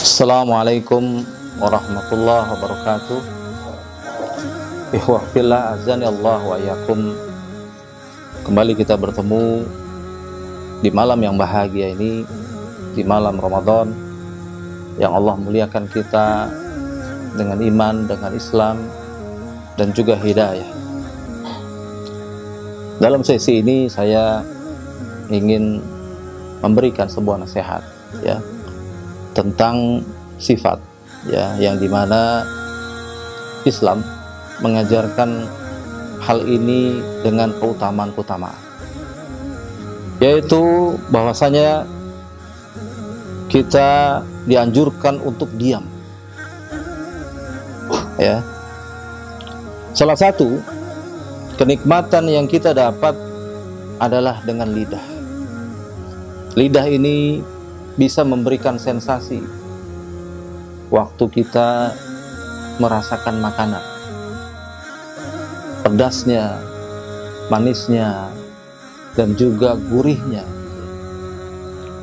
Assalamualaikum warahmatullahi wabarakatuh. Ikhwah fillah, azani Allah wa iyyakum. Kembali kita bertemu di malam yang bahagia ini, di malam Ramadan yang Allah muliakan kita dengan iman, dengan Islam dan juga hidayah. Dalam sesi ini saya ingin memberikan sebuah nasihat, ya, tentang sifat, ya, yang dimana Islam mengajarkan hal ini dengan keutamaan-keutamaan, yaitu bahwasanya kita dianjurkan untuk diam, ya. Salah satu kenikmatan yang kita dapat adalah dengan lidah. Lidah ini bisa memberikan sensasi waktu kita merasakan makanan, pedasnya, manisnya, dan juga gurihnya.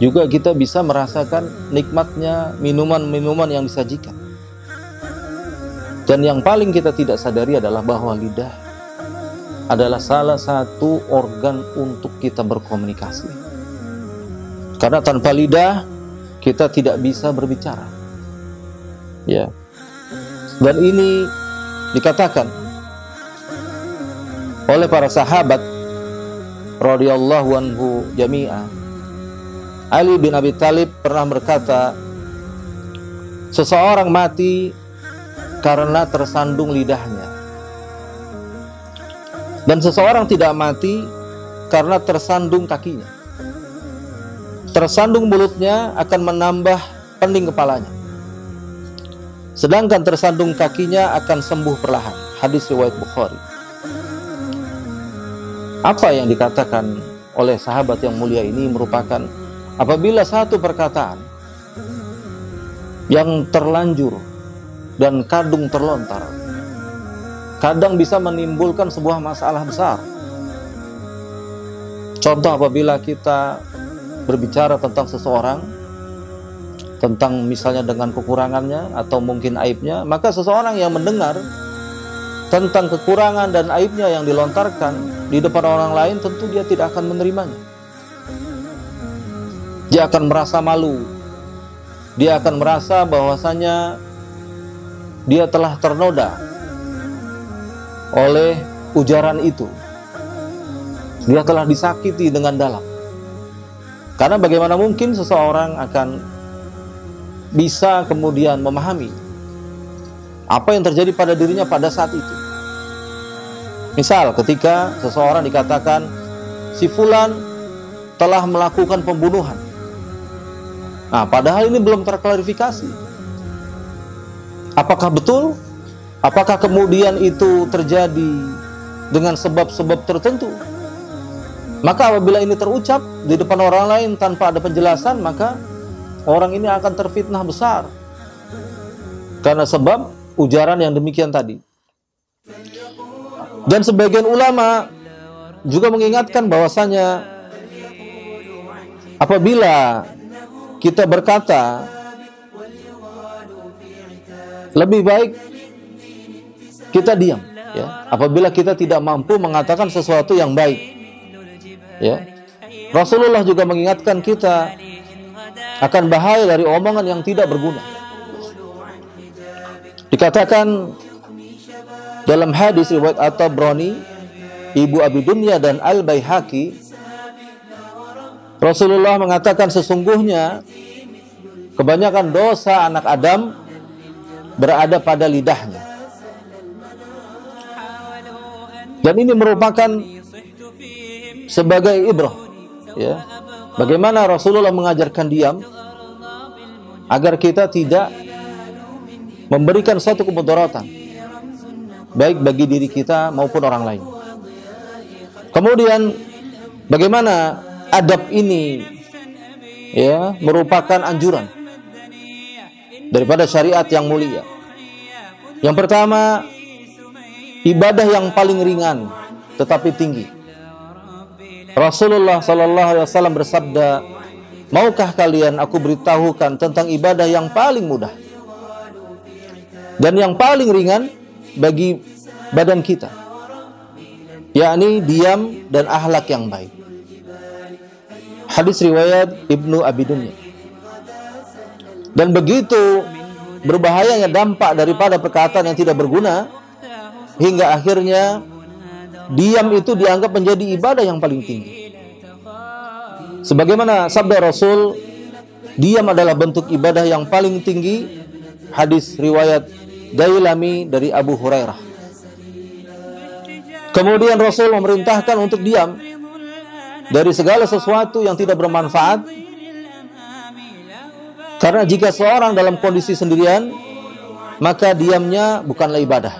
Juga kita bisa merasakan nikmatnya minuman-minuman yang disajikan. Dan yang paling kita tidak sadari adalah bahwa lidah adalah salah satu organ untuk kita berkomunikasi. Karena tanpa lidah kita tidak bisa berbicara, ya. Dan ini dikatakan oleh para sahabat radhiyallahu anhu jami'ah. Ali bin Abi Thalib pernah berkata, seseorang mati karena tersandung lidahnya, dan seseorang tidak mati karena tersandung kakinya. Tersandung mulutnya akan menambah pening kepalanya, sedangkan tersandung kakinya akan sembuh perlahan. Hadis riwayat Bukhari. Apa yang dikatakan oleh sahabat yang mulia ini merupakan apabila satu perkataan yang terlanjur dan kadung terlontar kadang bisa menimbulkan sebuah masalah besar. Contoh, apabila kita berbicara tentang seseorang, tentang misalnya dengan kekurangannya atau mungkin aibnya, maka seseorang yang mendengar tentang kekurangan dan aibnya yang dilontarkan di depan orang lain, tentu dia tidak akan menerimanya. Dia akan merasa malu. Dia akan merasa bahwasanya dia telah ternoda oleh ujaran itu. Dia telah disakiti dengan dalam. Karena bagaimana mungkin seseorang akan bisa kemudian memahami apa yang terjadi pada dirinya pada saat itu. Misal ketika seseorang dikatakan si fulan telah melakukan pembunuhan. Nah, padahal ini belum terklarifikasi. Apakah betul? Apakah kemudian itu terjadi dengan sebab-sebab tertentu? Maka apabila ini terucap di depan orang lain tanpa ada penjelasan, maka orang ini akan terfitnah besar karena sebab ujaran yang demikian tadi. Dan sebagian ulama juga mengingatkan bahwasanya apabila kita berkata, lebih baik kita diam, ya, apabila kita tidak mampu mengatakan sesuatu yang baik. Ya, Rasulullah juga mengingatkan kita akan bahaya dari omongan yang tidak berguna. Dikatakan dalam hadis riwayat At-Tabrani, Ibu Abi Dunya dan Al-Baihaqi, Rasulullah mengatakan sesungguhnya kebanyakan dosa anak Adam berada pada lidahnya. Dan ini merupakan sebagai ibrah, ya, bagaimana Rasulullah mengajarkan diam agar kita tidak memberikan suatu kemudaratan baik bagi diri kita maupun orang lain. Kemudian bagaimana adab ini, ya, merupakan anjuran daripada syariat yang mulia. Yang pertama, ibadah yang paling ringan tetapi tinggi. Rasulullah sallallahu alaihi wasallam bersabda, maukah kalian aku beritahukan tentang ibadah yang paling mudah dan yang paling ringan bagi badan kita, yakni diam dan akhlak yang baik. Hadis riwayat Ibnu Abi Dunya. Dan begitu berbahayanya dampak daripada perkataan yang tidak berguna, hingga akhirnya diam itu dianggap menjadi ibadah yang paling tinggi. Sebagaimana sabda Rasul, diam adalah bentuk ibadah yang paling tinggi. Hadis riwayat Dailami dari Abu Hurairah. Kemudian Rasul memerintahkan untuk diam dari segala sesuatu yang tidak bermanfaat, karena jika seorang dalam kondisi sendirian, maka diamnya bukanlah ibadah.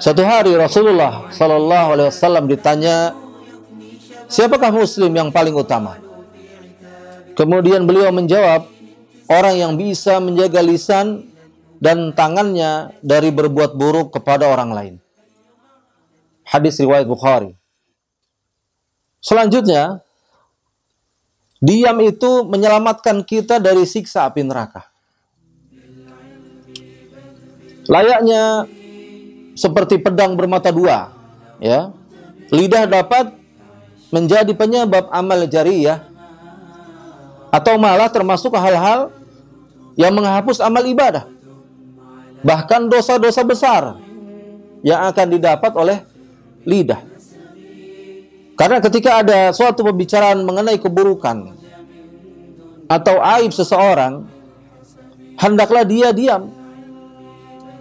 Suatu hari Rasulullah SAW ditanya, siapakah muslim yang paling utama? Kemudian beliau menjawab, orang yang bisa menjaga lisan dan tangannya dari berbuat buruk kepada orang lain. Hadis riwayat Bukhari. Selanjutnya, diam itu menyelamatkan kita dari siksa api neraka. Layaknya seperti pedang bermata dua, ya. Lidah dapat menjadi penyebab amal jariyah, atau malah termasuk hal-hal yang menghapus amal ibadah, bahkan dosa-dosa besar yang akan didapat oleh lidah. Karena ketika ada suatu pembicaraan mengenai keburukan atau aib seseorang, hendaklah dia diam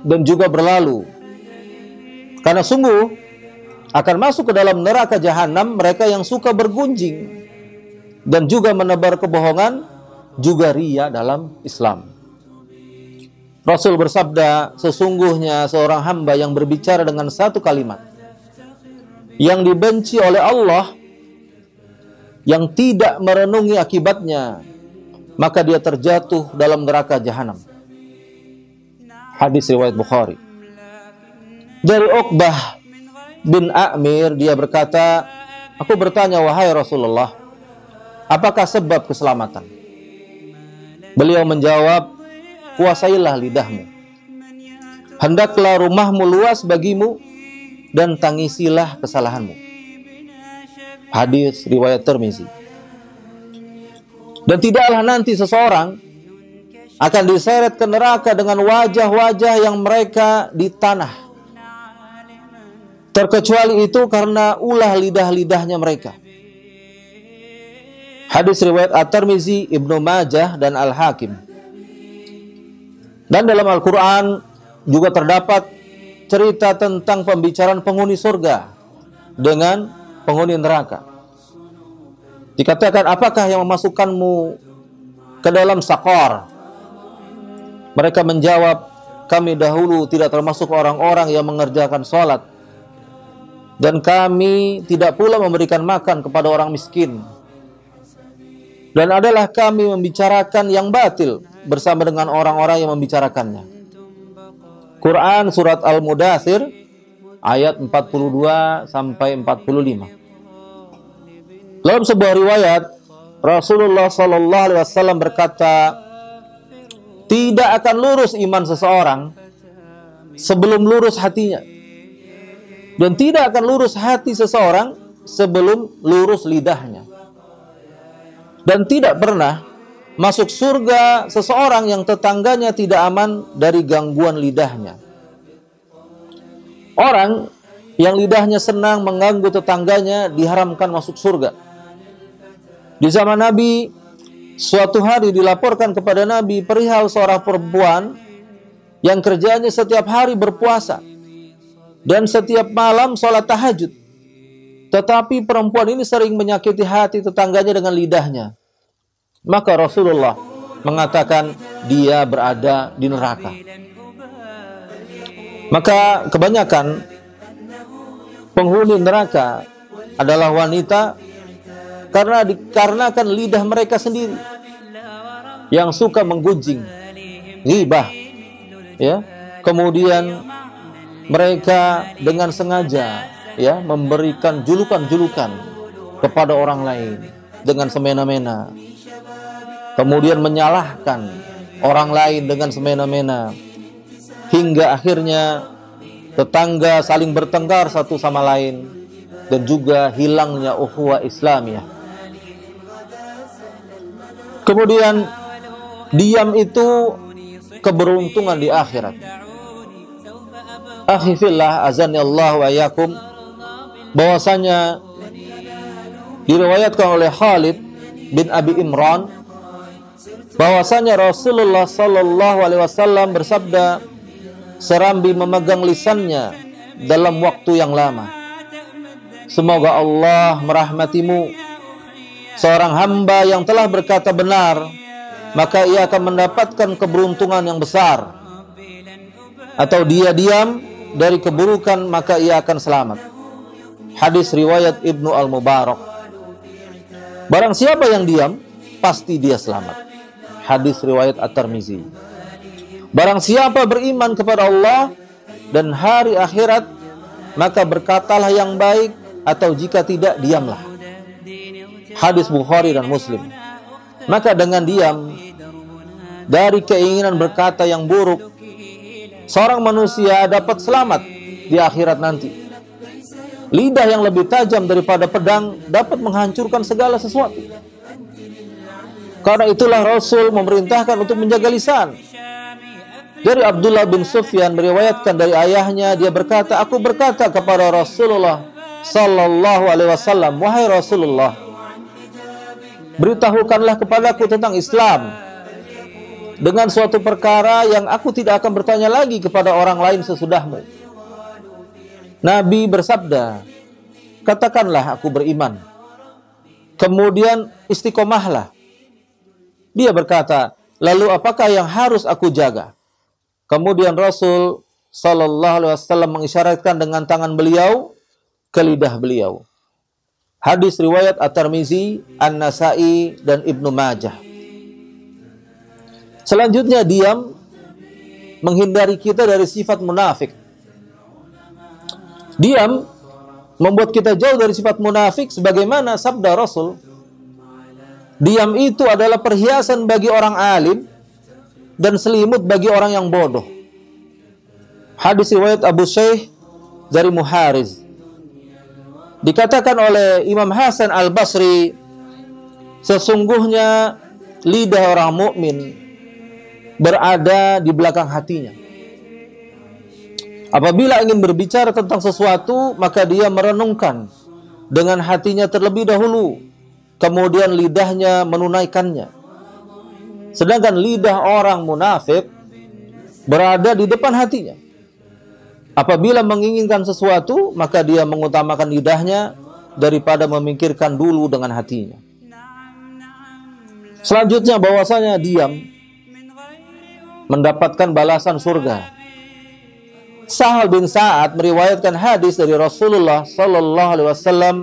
dan juga berlalu. Karena sungguh akan masuk ke dalam neraka jahanam mereka yang suka bergunjing dan juga menebar kebohongan, juga riya dalam Islam. Rasul bersabda, sesungguhnya seorang hamba yang berbicara dengan satu kalimat yang dibenci oleh Allah, yang tidak merenungi akibatnya, maka dia terjatuh dalam neraka jahanam. Hadis riwayat Bukhari. Dari Uqbah bin Amir, dia berkata, aku bertanya, wahai Rasulullah, apakah sebab keselamatan? Beliau menjawab, kuasailah lidahmu, hendaklah rumahmu luas bagimu, dan tangisilah kesalahanmu. Hadis riwayat Tirmizi. Dan tidaklah nanti seseorang akan diseret ke neraka dengan wajah-wajah yang mereka di tanah, terkecuali itu karena ulah lidah-lidahnya mereka. Hadis riwayat At-Tirmizi, Ibnu Majah, dan Al-Hakim. Dan dalam Al-Quran juga terdapat cerita tentang pembicaraan penghuni surga dengan penghuni neraka. Dikatakan, apakah yang memasukkanmu ke dalam sakor? Mereka menjawab, kami dahulu tidak termasuk orang-orang yang mengerjakan sholat, dan kami tidak pula memberikan makan kepada orang miskin, dan adalah kami membicarakan yang batil bersama dengan orang-orang yang membicarakannya. Quran surat Al-Mudathir ayat 42 sampai 45. Dalam sebuah riwayat, Rasulullah SAW berkata, tidak akan lurus iman seseorang sebelum lurus hatinya, dan tidak akan lurus hati seseorang sebelum lurus lidahnya. Dan tidak pernah masuk surga seseorang yang tetangganya tidak aman dari gangguan lidahnya. Orang yang lidahnya senang mengganggu tetangganya diharamkan masuk surga. Di zaman Nabi, suatu hari dilaporkan kepada Nabi perihal seorang perempuan yang kerjanya setiap hari berpuasa dan setiap malam sholat tahajud. Tetapi perempuan ini sering menyakiti hati tetangganya dengan lidahnya. Maka Rasulullah mengatakan dia berada di neraka. Maka kebanyakan penghuni neraka adalah wanita, karena dikarenakan lidah mereka sendiri yang suka menggunjing, ghibah, ya. Kemudian mereka dengan sengaja, ya, memberikan julukan-julukan kepada orang lain. dengan semena-mena, kemudian menyalahkan orang lain dengan semena-mena, hingga akhirnya tetangga saling bertengkar satu sama lain, dan juga hilangnya ukhuwah Islamiyah. Kemudian diam itu keberuntungan di akhirat. Akhi fillah, azanillahu wa iyyakum, bahwasanya diriwayatkan oleh Khalid bin Abi Imran bahwasanya Rasulullah sallallahu alaihi wasallam bersabda, serambi memegang lisannya dalam waktu yang lama, semoga Allah merahmatimu. Seorang hamba yang telah berkata benar, maka ia akan mendapatkan keberuntungan yang besar. Atau dia diam dari keburukan, maka ia akan selamat. Hadis riwayat Ibnu Al-Mubarak. Barang siapa yang diam, pasti dia selamat. Hadis riwayat At-Tirmizi. Barang siapa beriman kepada Allah dan hari akhirat, maka berkatalah yang baik, atau jika tidak, diamlah. Hadis Bukhari dan Muslim. Maka dengan diam dari keinginan berkata yang buruk, seorang manusia dapat selamat di akhirat nanti. Lidah yang lebih tajam daripada pedang dapat menghancurkan segala sesuatu. Karena itulah Rasul memerintahkan untuk menjaga lisan. Dari Abdullah bin Sufyan meriwayatkan dari ayahnya, dia berkata, aku berkata kepada Rasulullah sallallahu alaihi wasallam, wahai Rasulullah, beritahukanlah kepadaku tentang Islam dengan suatu perkara yang aku tidak akan bertanya lagi kepada orang lain sesudahmu. Nabi bersabda, katakanlah aku beriman, kemudian istiqomahlah. Dia berkata, lalu apakah yang harus aku jaga? Kemudian Rasul sallallahu alaihi wasallam mengisyaratkan dengan tangan beliau ke lidah beliau. Hadis riwayat At-Tirmizi, An-Nasa'i dan Ibnu Majah. Selanjutnya diam menghindari kita dari sifat munafik. Diam membuat kita jauh dari sifat munafik, sebagaimana sabda Rasul, diam itu adalah perhiasan bagi orang alim dan selimut bagi orang yang bodoh. Hadis riwayat Abu Shaykh dari Muhariz. Dikatakan oleh Imam Hasan Al-Basri, sesungguhnya lidah orang mukmin berada di belakang hatinya. Apabila ingin berbicara tentang sesuatu, maka dia merenungkan dengan hatinya terlebih dahulu, kemudian lidahnya menunaikannya. Sedangkan lidah orang munafik berada di depan hatinya. Apabila menginginkan sesuatu, maka dia mengutamakan lidahnya daripada memikirkan dulu dengan hatinya. Selanjutnya bahwasanya diam mendapatkan balasan surga. Sahal bin Sa'ad meriwayatkan hadis dari Rasulullah sallallahu alaihi wasallam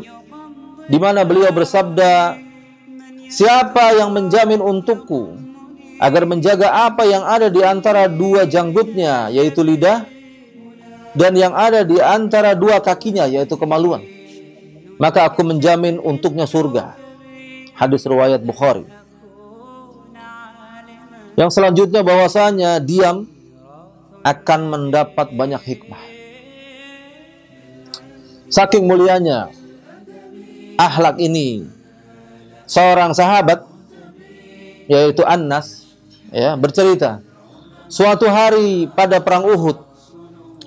di mana beliau bersabda, siapa yang menjamin untukku agar menjaga apa yang ada di antara dua janggutnya, yaitu lidah, dan yang ada di antara dua kakinya, yaitu kemaluan, maka aku menjamin untuknya surga. Hadis riwayat Bukhari. Yang selanjutnya bahwasanya diam akan mendapat banyak hikmah. Saking mulianya akhlak ini, seorang sahabat yaitu Anas bercerita, suatu hari pada perang Uhud,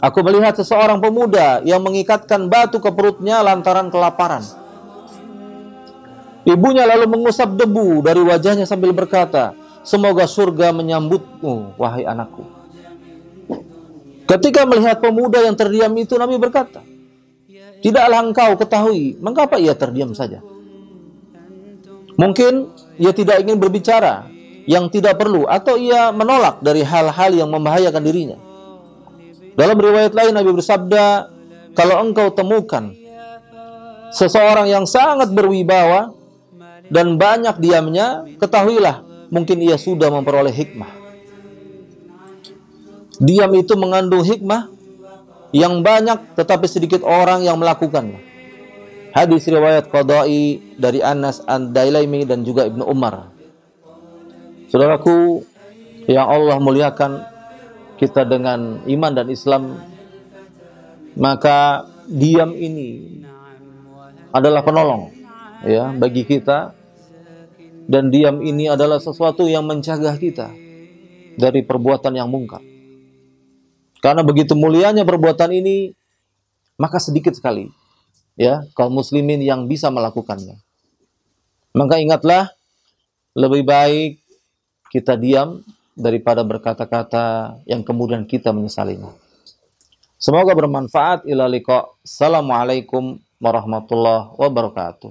aku melihat seseorang pemuda yang mengikatkan batu ke perutnya lantaran kelaparan. Ibunya lalu mengusap debu dari wajahnya sambil berkata, semoga surga menyambutmu, wahai anakku. Ketika melihat pemuda yang terdiam itu, Nabi berkata, tidaklah engkau ketahui mengapa ia terdiam saja? Mungkin ia tidak ingin berbicara yang tidak perlu, atau ia menolak dari hal-hal yang membahayakan dirinya. Dalam riwayat lain Nabi bersabda, kalau engkau temukan seseorang yang sangat berwibawa dan banyak diamnya, ketahuilah mungkin ia sudah memperoleh hikmah. Diam itu mengandung hikmah yang banyak, tetapi sedikit orang yang melakukannya. Hadis riwayat Qadai dari Anas Ad-Dailami dan juga Ibnu Umar. Saudaraku yang Allah muliakan, kita dengan iman dan Islam, maka diam ini adalah penolong ya bagi kita, dan diam ini adalah sesuatu yang mencegah kita dari perbuatan yang mungkar. Karena begitu mulianya perbuatan ini, maka sedikit sekali ya kaum muslimin yang bisa melakukannya. Maka ingatlah, lebih baik kita diam daripada berkata-kata yang kemudian kita menyesalinya. Semoga bermanfaat. Ila liqa. Assalamualaikum warahmatullahi wabarakatuh.